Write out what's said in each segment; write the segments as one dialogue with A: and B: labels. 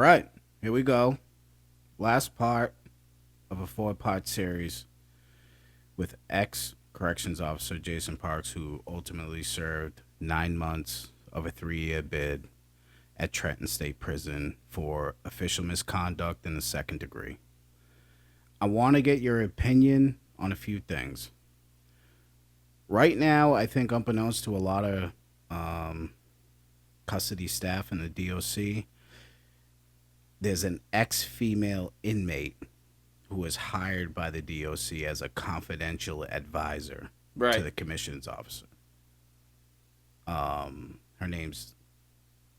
A: right, here we go. Last part of a four-part series with ex corrections officer Jason Parks, who ultimately served 9 months of a 3-year bid at Trenton State Prison for official misconduct in the second degree. I want to get your opinion on a few things. Right now, I think, unbeknownst to a lot of custody staff in the DOC, there's an ex-female inmate who was hired by the DOC as a confidential advisor to the commission's officer. Her name's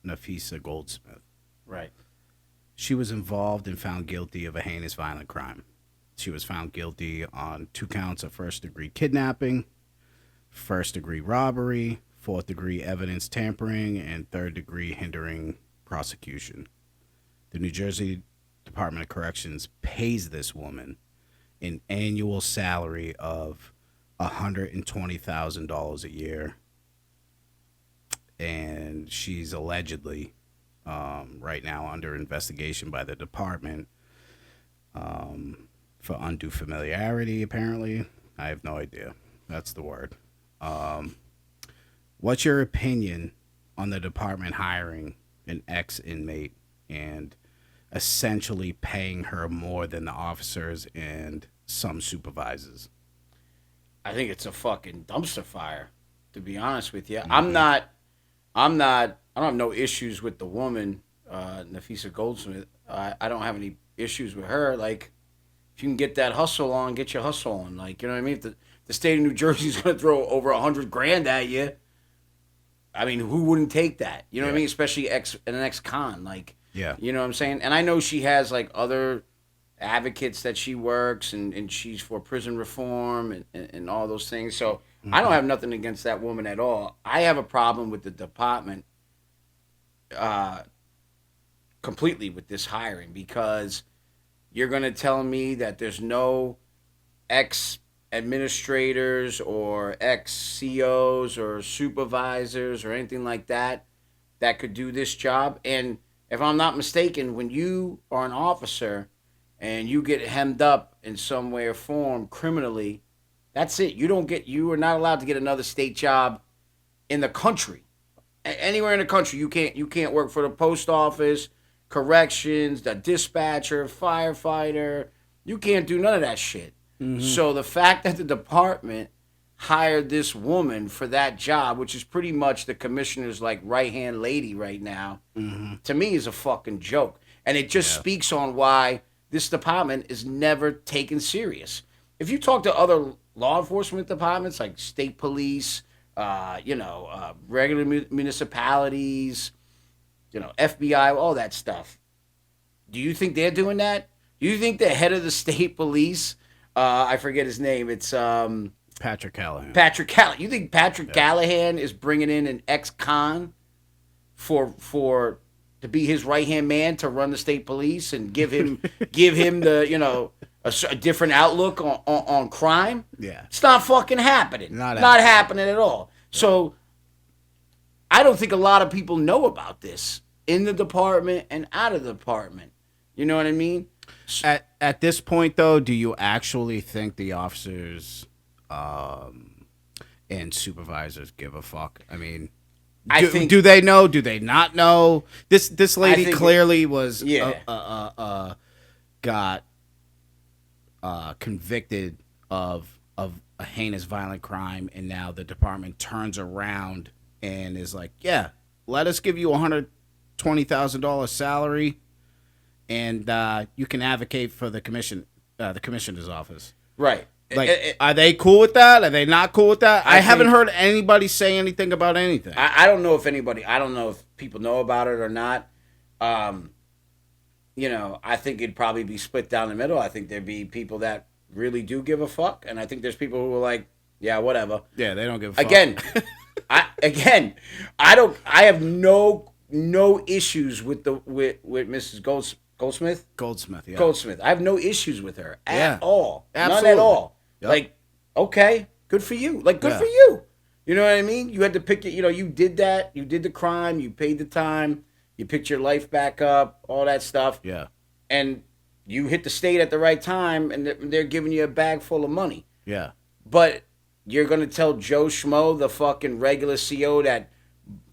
A: Nafisa Goldsmith.
B: Right.
A: She was involved and found guilty of a heinous violent crime. She was found guilty on 2 counts of first-degree kidnapping, first-degree robbery, fourth-degree evidence tampering, and third-degree hindering prosecution. The New Jersey Department of Corrections pays this woman an annual salary of $120,000 a year, and she's allegedly right now under investigation by the department for undue familiarity, apparently. I have no idea. That's the word. What's your opinion on the department hiring an ex-inmate and essentially paying her more than the officers and some supervisors?
B: I think it's a fucking dumpster fire, to be honest with you.
A: Mm-hmm.
B: I don't have no issues with the woman, Nafisa Goldsmith. I don't have any issues with her. Like, if you can get that hustle on, get your hustle on. Like, you know what I mean? If the state of New Jersey is going to throw over $100,000 at you, I mean, who wouldn't take that? You know what I mean? Especially an ex-con. Like, you know what I'm saying? And I know she has, like, other advocates that she works, and she's for prison reform and all those things. So I don't have nothing against that woman at all. I have a problem with the department completely with this hiring, because you're going to tell me that there's no ex-administrators or ex-COs or supervisors or anything like that that could do this job. And if I'm not mistaken, when you are an officer and you get hemmed up in some way or form criminally, that's it. You are not allowed to get another state job in the country. Anywhere in the country, you can't work for the post office, corrections, the dispatcher, firefighter. You can't do none of that shit. Mm-hmm. So the fact that the department hired this woman for that job, which is pretty much the commissioner's like right-hand lady right now, to me is a fucking joke. And it just speaks on why this department is never taken serious. If you talk to other law enforcement departments like state police, regular municipalities, FBI, all that stuff, do you think they're doing that? Do you think the head of the state police, I forget his name, it's
A: Patrick Callahan.
B: You think Patrick Callahan is bringing in an ex-con to be his right-hand man to run the state police and give him the a different outlook on crime?
A: Yeah.
B: It's not fucking happening. Not happening at all. So I don't think a lot of people know about this in the department and out of the department. You know what I mean?
A: At this point, though, do you actually think the officers and supervisors give a fuck? I mean, do they know? Do they not know? This lady clearly was got convicted of a heinous violent crime, and now the department turns around and is like, yeah, let us give you $120,000 salary, and you can advocate for the commissioner's office.
B: Right.
A: Like, are they cool with that? Are they not cool with that? I haven't heard anybody say anything about anything.
B: I don't know if people know about it or not. I think it'd probably be split down the middle. I think there'd be people that really do give a fuck, and I think there's people who are like, yeah, whatever.
A: Yeah, they don't give a fuck.
B: I have no issues with Mrs. Goldsmith.
A: Goldsmith, yeah.
B: Goldsmith. I have no issues with her at all.
A: Absolutely.
B: None at all.
A: Yep.
B: Like, okay, good for you. Like, good for you. You know what I mean? You had to pick it. You did that. You did the crime. You paid the time. You picked your life back up, all that stuff,
A: Yeah.
B: and you hit the state at the right time, and they're giving you a bag full of money.
A: Yeah.
B: But you're gonna tell Joe Schmo, the fucking regular CO that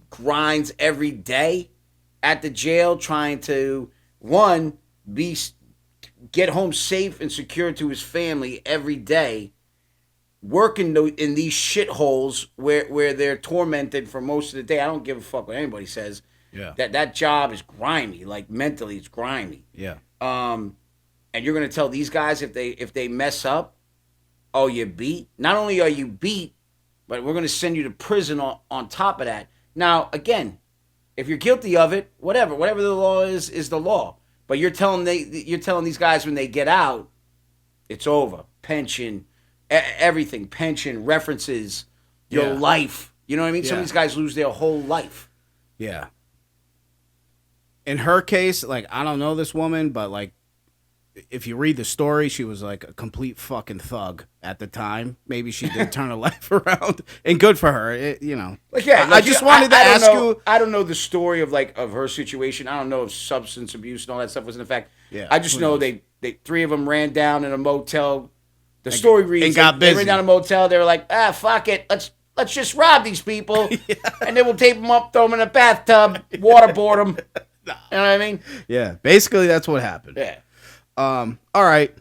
B: grinds every day at the jail, trying to one be get home safe and secure to his family every day, working in these shitholes where they're tormented for most of the day. I don't give a fuck what anybody says.
A: Yeah.
B: That job is grimy. Like mentally, it's grimy.
A: Yeah.
B: And you're gonna tell these guys if they mess up, oh, you beat. Not only are you beat, but we're gonna send you to prison on top of that. Now, again, if you're guilty of it, whatever the law is the law. But you're telling these guys when they get out, it's over. Pension, everything, pension, references, your
A: Yeah.
B: life. You know what I mean? Some
A: Yeah.
B: of these guys lose their whole life.
A: Yeah. In her case, like, I don't know this woman, but like, if you read the story, she was like a complete fucking thug at the time. Maybe she did turn her life around, and good for her. You know,
B: Like, yeah,
A: I just wanted to
B: I don't
A: ask
B: know,
A: you.
B: I don't know the story of her situation. I don't know if substance abuse and all that stuff was in effect.
A: Yeah,
B: I just know
A: please.
B: they three of them ran down in a motel. The story reads
A: and got
B: they ran
A: busy.
B: down a motel. They were like, fuck it, let's just rob these people, and then we'll tape them up, throw them in a bathtub, waterboard them. You know what I mean?
A: Yeah, basically that's what happened.
B: Yeah.
A: All right.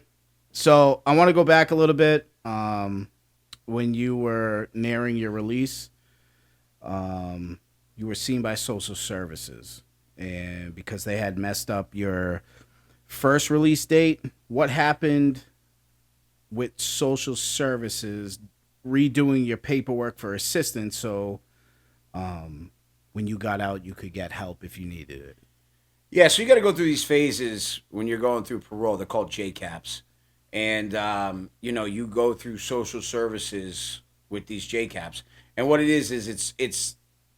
A: So I want to go back a little bit. When you were nearing your release, you were seen by social services, and because they had messed up your first release date, what happened with social services redoing your paperwork for assistance so when you got out you could get help if you needed it?
B: Yeah, so you got to go through these phases when you're going through parole. They're called JCAPs, and you go through social services with these JCAPs. And what it is it's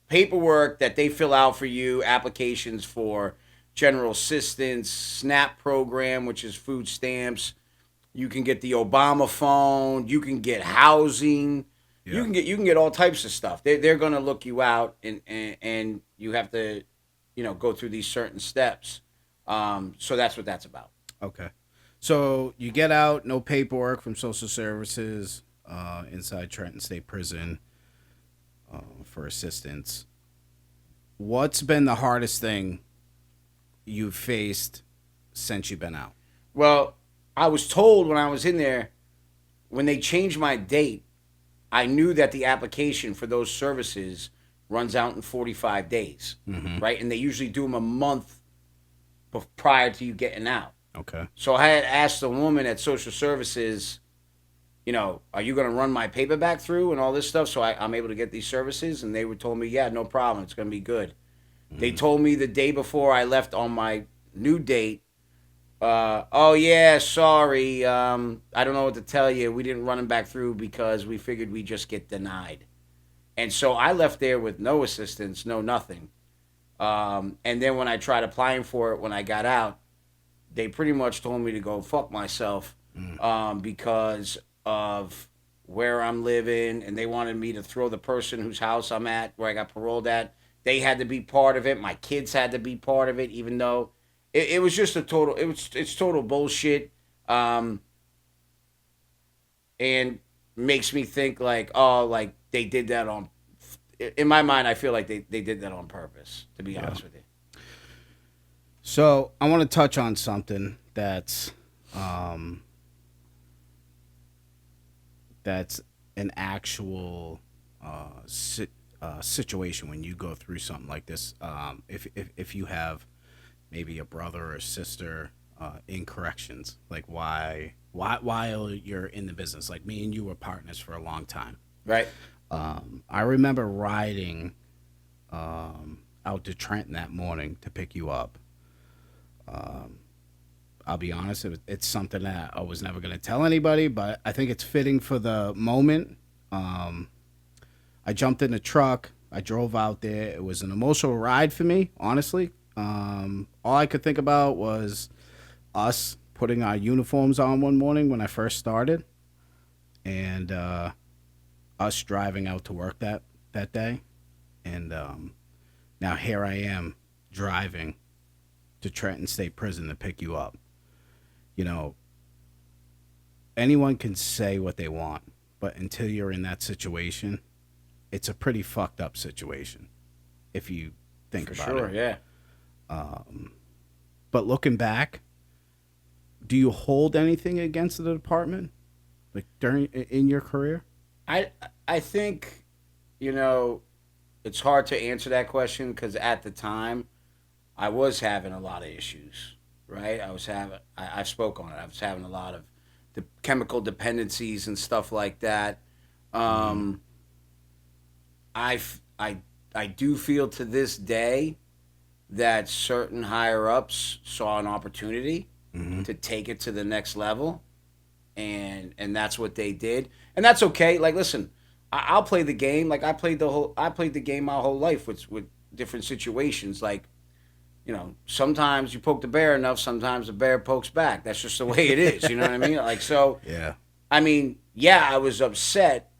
B: paperwork that they fill out for you, applications for general assistance, SNAP program, which is food stamps. You can get the Obama phone. You can get housing.
A: Yeah.
B: You can get all types of stuff. They're gonna look you out, and you have to go through these certain steps. So that's what that's about.
A: Okay. So you get out, no paperwork from social services, inside Trenton State Prison, for assistance. What's been the hardest thing you've faced since you've been out?
B: Well, I was told when I was in there, when they changed my date, I knew that the application for those services runs out in 45 days, right? And they usually do them a month prior to you getting out.
A: Okay.
B: So I had asked the woman at social services, are you going to run my paperback through and all this stuff so I'm able to get these services? And they were told me, yeah, no problem. It's going to be good. They told me the day before I left on my new date, oh, yeah, sorry. I don't know what to tell you. We didn't run them back through because we figured we'd just get denied. And so I left there with no assistance, no nothing. And then when I tried applying for it when I got out, they pretty much told me to go fuck myself because of where I'm living, and they wanted me to throw the person whose house I'm at, where I got paroled at. They had to be part of it. My kids had to be part of it, even though it was just it's total bullshit. And makes me think like, oh, like they did that on. In my mind, I feel like they did that on purpose. To be honest with you.
A: So I want to touch on something that's an actual situation when you go through something like this. If you have maybe a brother or sister in corrections, like why while you're in the business, like me and you were partners for a long time,
B: Right.
A: I remember riding out to Trenton that morning to pick you up. I'll be honest, it's something that I was never going to tell anybody, but I think it's fitting for the moment. I jumped in the truck. I drove out there. It was an emotional ride for me, honestly. All I could think about was us putting our uniforms on one morning when I first started, and us driving out to work that day. And now here I am driving to Trenton State Prison to pick you up. You know, anyone can say what they want, but until you're in that situation, it's a pretty fucked up situation if you think
B: For
A: about
B: sure,
A: it.
B: yeah.
A: But looking back, do you hold anything against the department, like during in your career?
B: I I think, you know, it's hard to answer that question because at the time I was having a lot of issues, right? I spoke on it. I was having a lot of the chemical dependencies and stuff like that.
A: Mm-hmm.
B: Um, I, f- I do feel to this day that certain higher ups saw an opportunity
A: Mm-hmm.
B: to take it to the next level, and that's what they did, and that's okay. Like, listen, I'll play the game. Like I played the game my whole life with different situations. Like, sometimes you poke the bear enough, sometimes the bear pokes back. That's just the way it is. You know what I mean? Like, so,
A: Yeah.
B: I mean, yeah, I was upset,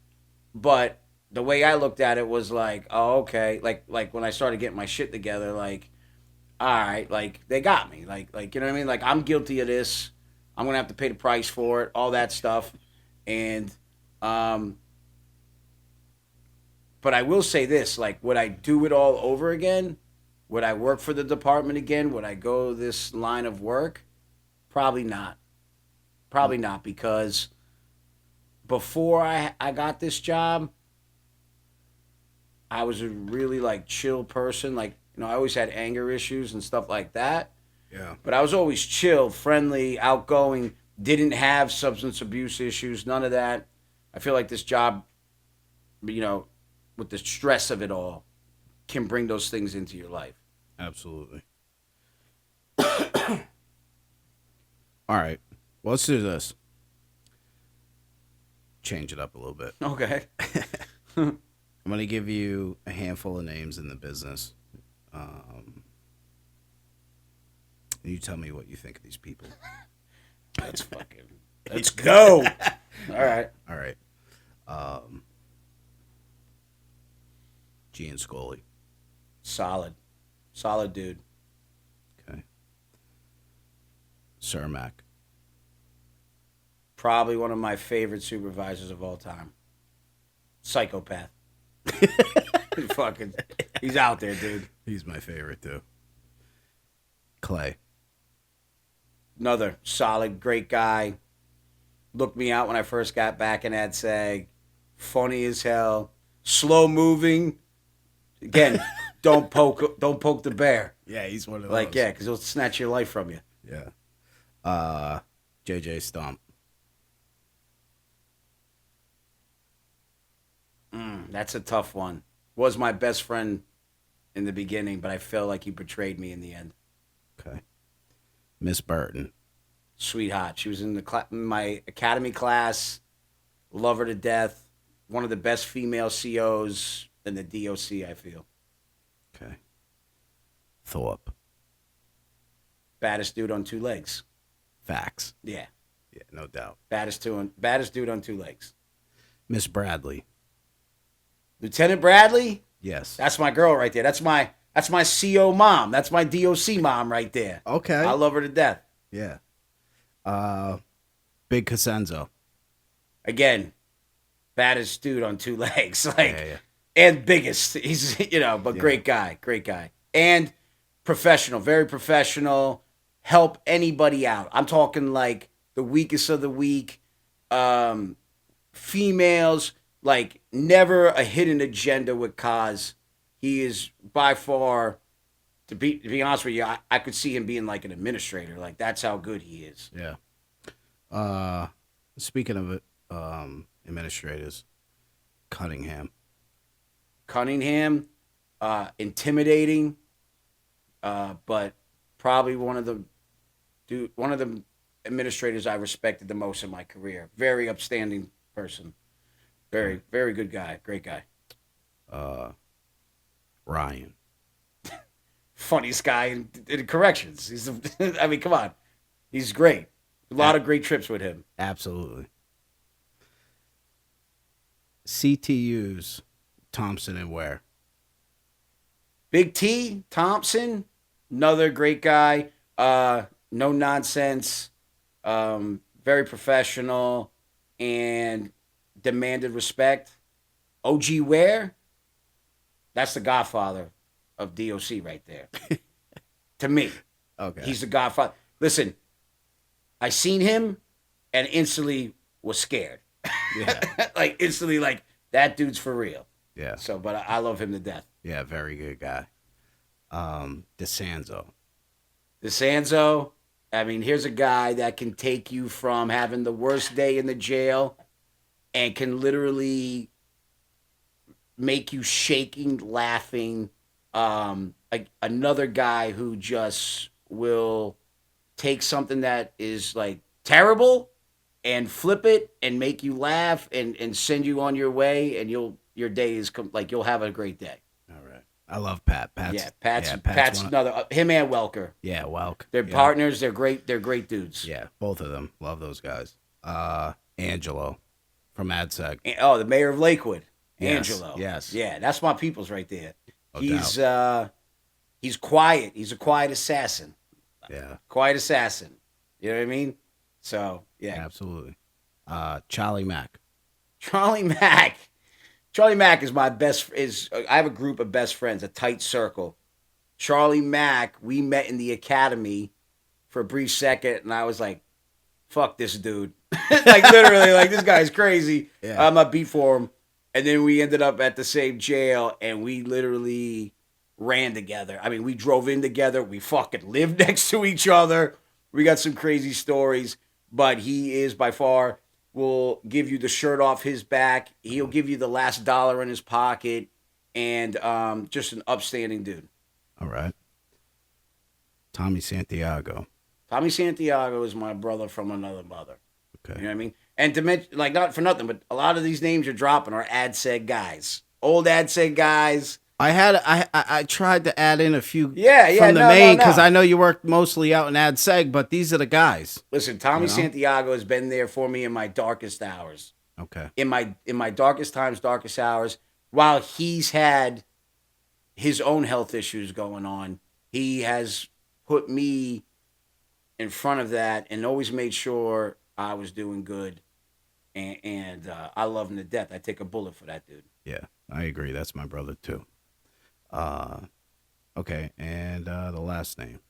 B: but the way I looked at it was like, oh, okay. Like when I started getting my shit together, like, all right, like they got me. Like you know what I mean? Like, I'm guilty of this. I'm gonna have to pay the price for it, all that stuff. And um but I will say this, like, would I do it all over again? Would I work for the department again? Would I go this line of work? Probably not. Probably not, because before I got this job, I was a really like chill person. Like, I always had anger issues and stuff like that.
A: Yeah.
B: But I was always chill, friendly, outgoing, didn't have substance abuse issues, none of that. I feel like this job, you know, with the stress of it all, can bring those things into your life.
A: Absolutely. All right. Well, let's do this. Change it up a little bit.
B: Okay.
A: I'm going to give you a handful of names in the business. Um, you tell me what you think of these people.
B: Let's go. All right.
A: All right. Um, Gian Scully.
B: Solid. Solid dude.
A: Okay. Cermak.
B: Probably one of my favorite supervisors of all time. Psychopath. Fucking, he's out there, dude.
A: He's my favorite, too. Clay.
B: Another solid, great guy. Looked me out when I first got back in Ad Sag. Funny as hell. Slow moving. Again, don't poke the bear.
A: Yeah, he's one of those.
B: Like, yeah, because he'll snatch your life from you.
A: Yeah. JJ Stump.
B: That's a tough one. Was my best friend in the beginning, but I feel like he betrayed me in the end.
A: Okay. Miss Burton.
B: Sweetheart. She was in in my academy class. Love her to death. One of the best female COs in the DOC, I feel.
A: Okay. Thorpe.
B: Baddest dude on two legs.
A: Facts.
B: Yeah.
A: Yeah, no doubt.
B: Baddest dude on two legs.
A: Miss Bradley.
B: Lieutenant Bradley,
A: Yes.
B: that's my girl right there. That's my CO mom. That's my DOC mom right there.
A: Okay.
B: I love her to death.
A: Yeah. Big Cosenzo.
B: Again, baddest dude on two legs. Like,
A: Yeah.
B: and biggest. He's but
A: Yeah.
B: great guy. And professional, very professional. Help anybody out. I'm talking like the weakest of the weak. Females, like, never a hidden agenda with Kaz. He is by far, to be honest with you, I could see him being like an administrator. Like, that's how good he is.
A: Yeah. Speaking of it, administrators, Cunningham.
B: Cunningham, intimidating, but probably one of the administrators I respected the most in my career. Very upstanding person. Very, very good guy. Great guy.
A: Ryan.
B: Funniest guy in corrections. I mean, come on. He's great. A lot of great trips with him.
A: Absolutely. CTUs, Thompson and Ware.
B: Big T, Thompson, Another great guy. No nonsense. Very professional and demanded respect. OG Ware, that's the godfather of DOC right there. To me,
A: Okay.
B: he's the godfather. Listen, I seen him and instantly was scared.
A: Yeah.
B: Like instantly, like that dude's for real.
A: Yeah.
B: So, but I love him to death.
A: Yeah. Very good guy. DeSanzo.
B: DeSanzo, I mean, here's a guy that can take you from having the worst day in the jail and can literally make you shaking, laughing. Another guy who just will take something that is like terrible and flip it and make you laugh and send you on your way, and your day is like you'll have a great day.
A: All right. I love Pat.
B: Yeah,
A: Pat's
B: Pat's
A: one.
B: another him and Welker.
A: Yeah, Welk.
B: They're
A: Yeah.
B: partners. They're great. They're great dudes.
A: Yeah, both of them. Love those guys. Angelo from AdSec.
B: Oh, the mayor of Lakewood,
A: Yes,
B: Angelo.
A: yes.
B: Yeah, that's my people's right there.
A: No
B: He's quiet. He's a quiet assassin.
A: Yeah,
B: Quiet assassin. You know what I mean? So yeah,
A: absolutely. Charlie Mack.
B: Charlie Mack. Charlie Mack is my best. Is I have a group of best friends, a tight circle. Charlie Mack, we met in the academy for a brief second, and I was like, "Fuck this dude!" Like literally, like this guy's crazy.
A: Yeah.
B: I'm not beat for him. And then we ended up at the same jail, and we literally ran together. I mean, we drove in together. We fucking lived next to each other. We got some crazy stories, but he is by far will give you the shirt off his back. He'll give you the last dollar in his pocket, and just an upstanding dude.
A: All right. Tommy Santiago.
B: Tommy Santiago is my brother from another mother.
A: Okay.
B: You know what I mean? And to mention, like, not for nothing, but a lot of these names you're dropping are AdSeg guys, old AdSeg guys.
A: I tried to add in a few
B: Yeah,
A: from the
B: no,
A: main
B: no.
A: because I know you work mostly out in AdSeg, but these are the guys.
B: Listen, Tommy
A: You know?
B: Santiago has been there for me in my darkest hours.
A: Okay.
B: In my darkest times, darkest hours, while he's had his own health issues going on, he has put me in front of that and always made sure I was doing good. And I love him to death. I take a bullet for that dude.
A: Yeah, I agree. That's my brother too. Okay, and the last name,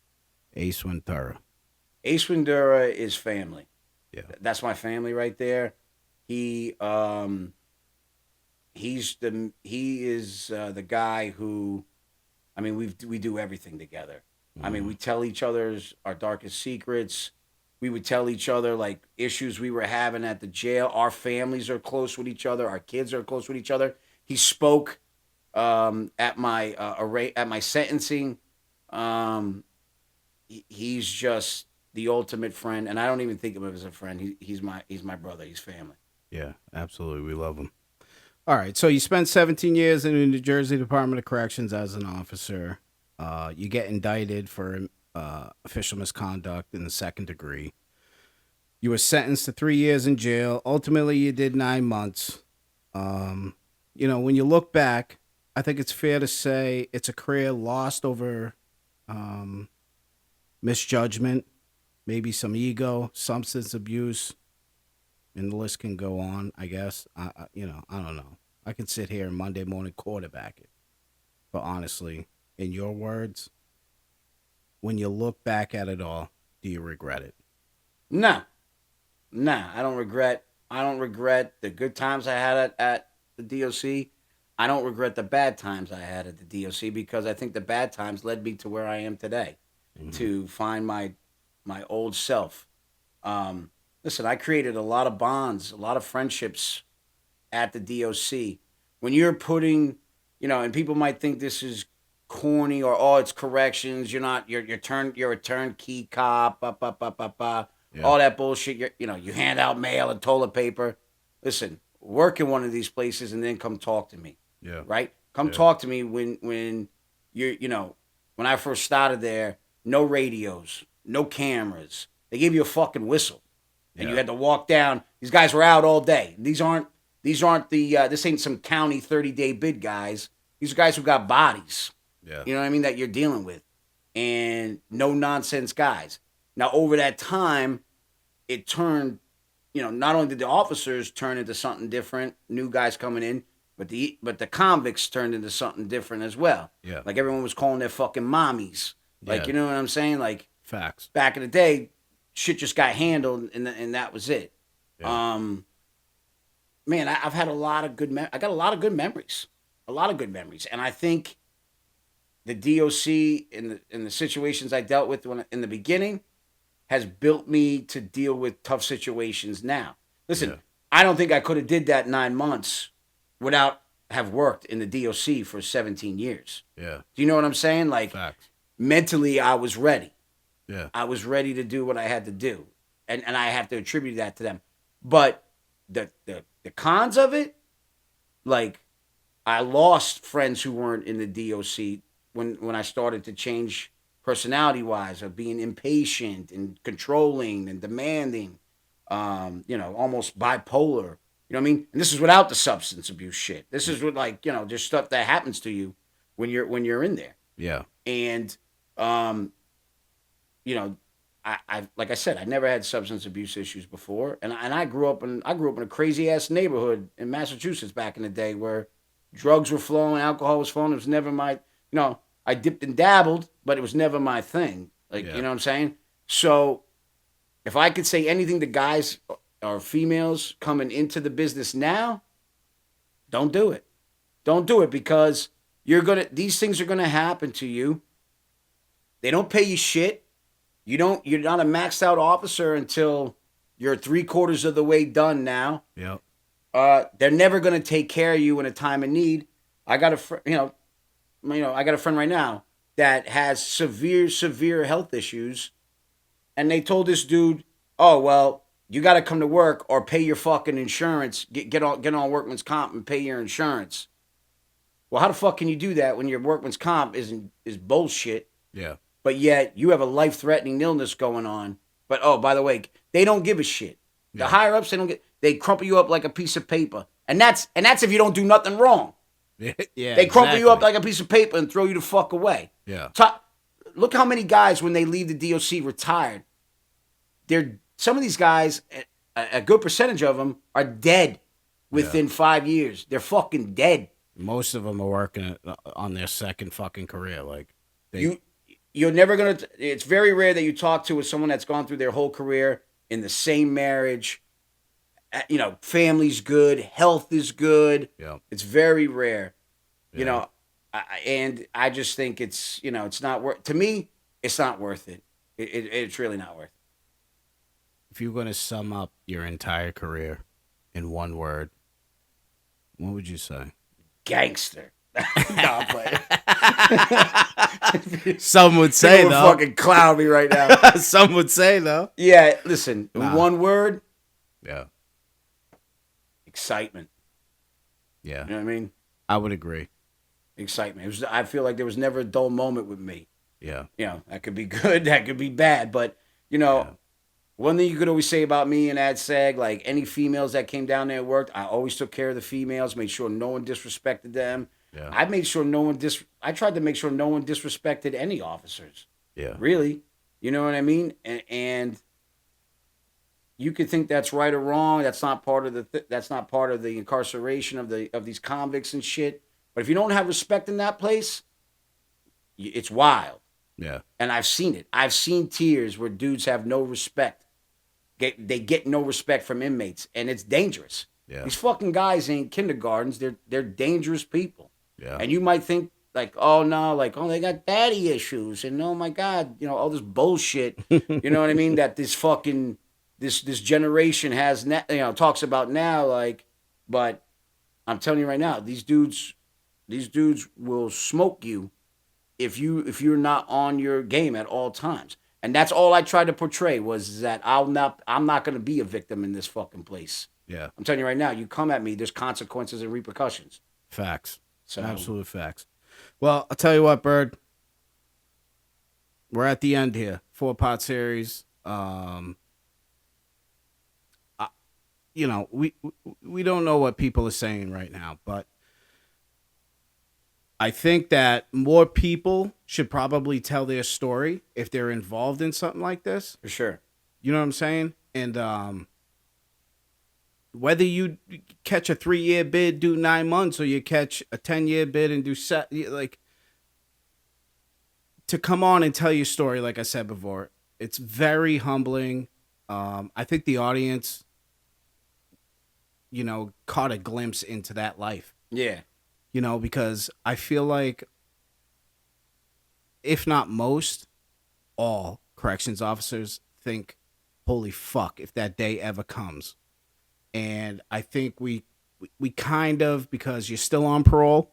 A: Ace Ventura.
B: Ace Ventura is family.
A: Yeah.
B: That's my family right there. He he is the guy who, I mean, we do everything together. I mean, we tell each other's our darkest secrets. We would tell each other like issues we were having at the jail. Our families are close with each other. Our kids are close with each other. He spoke at my at my sentencing. He's just the ultimate friend, and I don't even think of him as a friend. He's my brother. He's family.
A: Yeah, absolutely. We love him. All right. So you spent 17 years in the New Jersey Department of Corrections as an officer. You get indicted for official misconduct in the second degree. You were sentenced to 3 years in jail. Ultimately, you did 9 months. You know, when you look back, I think it's fair to say it's a career lost over misjudgment, maybe some ego, substance abuse, and the list can go on. I guess I don't know. I can sit here and Monday morning quarterback it, but honestly, in your words, when you look back at it all, do you regret it?
B: No, nah. I don't regret. I don't regret the good times I had at the DOC. I don't regret the bad times I had at the DOC because I think the bad times led me to where I am today, to find my old self. Listen, I created a lot of bonds, a lot of friendships at the DOC. When you're putting, and people might think this is corny or it's corrections. You're not. You're a turnkey cop.
A: Yeah.
B: All that bullshit. You hand out mail and toilet paper. Listen, work in one of these places and then come talk to me.
A: Yeah.
B: Right? Come talk to me when when I first started there. No radios, no cameras. They gave you a fucking whistle, and you had to walk down. These guys were out all day. These aren't the this ain't some county 30-day bid guys. These are guys who got bodies.
A: Yeah.
B: You know what I mean? That you're dealing with. and no nonsense guys. Now, over that time, it turned, not only did the officers turn into something different, new guys coming in, but the convicts turned into something different as well.
A: Yeah.
B: Like everyone was calling their fucking mommies. Like,
A: Yeah.
B: you know what I'm saying? Like
A: Facts.
B: back in the day, shit just got handled, and that was it.
A: Yeah.
B: Man, I've had a lot of good. I got a lot of good memories, and I think the DOC in the situations I dealt with in the beginning has built me to deal with tough situations now. Listen,
A: Yeah.
B: I don't think I could have did that 9 months without have worked in the DOC for 17 years.
A: Yeah.
B: Do you know what I'm saying? Like
A: Facts.
B: mentally, I was ready.
A: Yeah.
B: I was ready to do what I had to do, and I have to attribute that to them. But the cons of it, like I lost friends who weren't in the DOC when I started to change personality wise of being impatient and controlling and demanding, almost bipolar. You know what I mean? And this is without the substance abuse shit. This is with just stuff that happens to you when you're in there.
A: Yeah.
B: And you know, I like I said, I never had substance abuse issues before, and I grew up in a crazy ass neighborhood in Massachusetts back in the day where drugs were flowing, alcohol was flowing. It was never my, I dipped and dabbled, but it was never my thing. Like,
A: Yeah.
B: you know what I'm saying? So if I could say anything to guys or females coming into the business now, don't do it. Don't do it because these things are gonna happen to you. They don't pay you shit. You're not a maxed out officer until you're 3/4 of the way done now.
A: Yeah.
B: They're never going to take care of you in a time of need. I got I got a friend right now that has severe health issues, and they told this dude, "Oh well, you got to come to work or pay your fucking insurance. Get on workman's comp and pay your insurance." Well, how the fuck can you do that when your workman's comp is bullshit?
A: Yeah.
B: But yet you have a life-threatening illness going on. But oh, by the way, they don't give a shit. The
A: Yeah.
B: higher ups, they crumple you up like a piece of paper, and that's if you don't do nothing wrong.
A: Yeah.
B: They crumple you up
A: exactly.
B: like a piece of paper and throw you the fuck away.
A: Yeah.
B: Look how many guys when they leave the DOC retired. Some of these guys, a good percentage of them are dead within 5 years. They're fucking dead.
A: Most of them are working on their second fucking career. Like
B: You're never gonna. It's very rare that you talk to someone that's gone through their whole career in the same marriage. Family's good, health is good.
A: Yeah.
B: It's very rare.
A: Yeah.
B: And I just think it's not worth. To me, it's not worth it. It's really not worth it.
A: If you're going to sum up your entire career in one word, what would you say?
B: Gangster. No, I'm playing.
A: Some would say
B: People would
A: though.
B: fucking clown me right now.
A: Some would say though.
B: Yeah, listen.
A: Nah.
B: One word:
A: Yeah.
B: excitement.
A: Yeah.
B: You know what I mean?
A: I would agree.
B: Excitement. I feel like there was never a dull moment with me.
A: Yeah.
B: That could be good, that could be bad, but one thing you could always say about me and AdSeg, like any females that came down there and worked, I always took care of the females, made sure no one disrespected them.
A: Yeah.
B: I made sure I tried to make sure no one disrespected any officers.
A: Yeah.
B: Really, you know what I mean? And you could think that's right or wrong. That's not part of the incarceration of these convicts and shit. But if you don't have respect in that place, it's wild.
A: Yeah.
B: And I've seen it. I've seen tiers where dudes have no respect. They get no respect from inmates, and it's dangerous.
A: Yeah.
B: These fucking guys ain't kindergartens. They're dangerous people.
A: Yeah.
B: And you might think like, oh no, like they got daddy issues, and oh my god, all this bullshit. You know what I mean? That this fucking this generation has talks about now. Like, but I'm telling you right now, these dudes will smoke you if you're not on your game at all times. And that's all I tried to portray was that I'm not going to be a victim in this fucking place.
A: Yeah.
B: I'm telling you right now, you come at me, there's consequences and repercussions.
A: Facts.
B: So
A: Absolute facts. Well, I'll tell you what, Bird. We're at the end here. 4-part series. We don't know what people are saying right now, but I think that more people should probably tell their story if they're involved in something like this.
B: For sure.
A: You know what I'm saying? And whether you catch a 3-year bid, do 9 months, or you catch a 10-year bid and do like, to come on and tell your story, like I said before, it's very humbling. I think the audience, caught a glimpse into that life.
B: Yeah.
A: Because I feel like, if not most, all corrections officers think, holy fuck, if that day ever comes. And I think we kind of, because you're still on parole,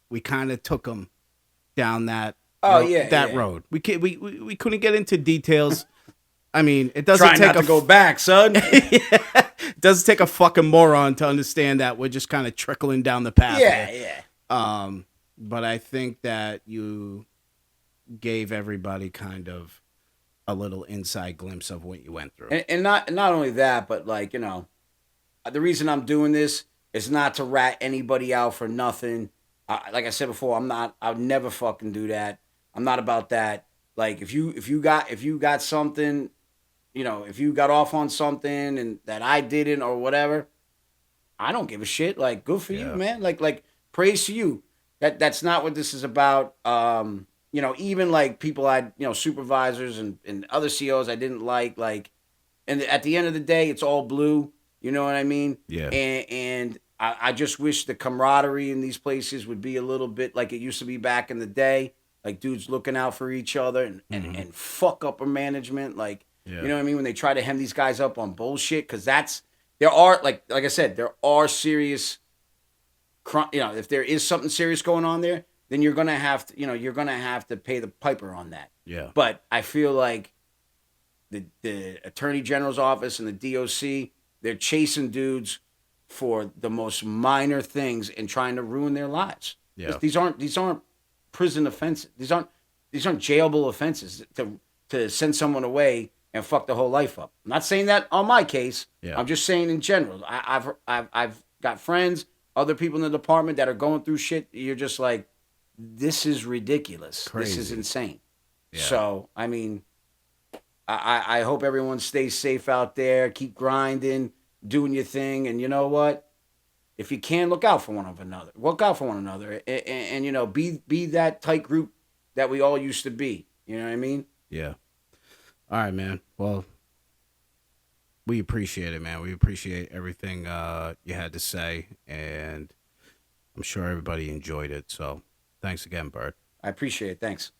A: we kind of took them down that road. We couldn't get into details. I mean, it doesn't
B: Try
A: take
B: not to go back, son.
A: It doesn't take a fucking moron to understand that we're just kind of trickling down the path.
B: Yeah.
A: But I think that you gave everybody kind of a little inside glimpse of what you went through.
B: And not only that, but like, the reason I'm doing this is not to rat anybody out for nothing. Like I said before, I would never fucking do that. I'm not about that. Like if you got something, if you got off on something and that I didn't or whatever, I don't give a shit. Like, good for you, man. Like praise to you. That's not what this is about. Even like people supervisors and other COs I didn't like, and at the end of the day, it's all blue. You know what I mean?
A: Yeah.
B: And I just wish the camaraderie in these places would be a little bit like it used to be back in the day. Like dudes looking out for each other and fuck upper management. Like, you know what I mean? When they try to hem these guys up on bullshit. Because there are, like I said, there are serious, if there is something serious going on there, then you're going to have to pay the piper on that.
A: Yeah.
B: But I feel like the Attorney General's office and the DOC, they're chasing dudes for the most minor things and trying to ruin their lives.
A: Yeah.
B: These aren't prison offenses. These aren't jailable offenses to send someone away and fuck the whole life up. I'm not saying that on my case.
A: Yeah.
B: I'm just saying in general. I've got friends, other people in the department that are going through shit. You're just like, this is ridiculous.
A: Crazy.
B: This is insane.
A: Yeah.
B: So I mean, I hope everyone stays safe out there. Keep grinding, doing your thing, and you know what? If you can, look out for one another. Look out for one another, and be that tight group that we all used to be. You know what I mean?
A: Yeah. All right, man. Well, we appreciate it, man. We appreciate everything you had to say, and I'm sure everybody enjoyed it. So, thanks again, Bert.
B: I appreciate it. Thanks.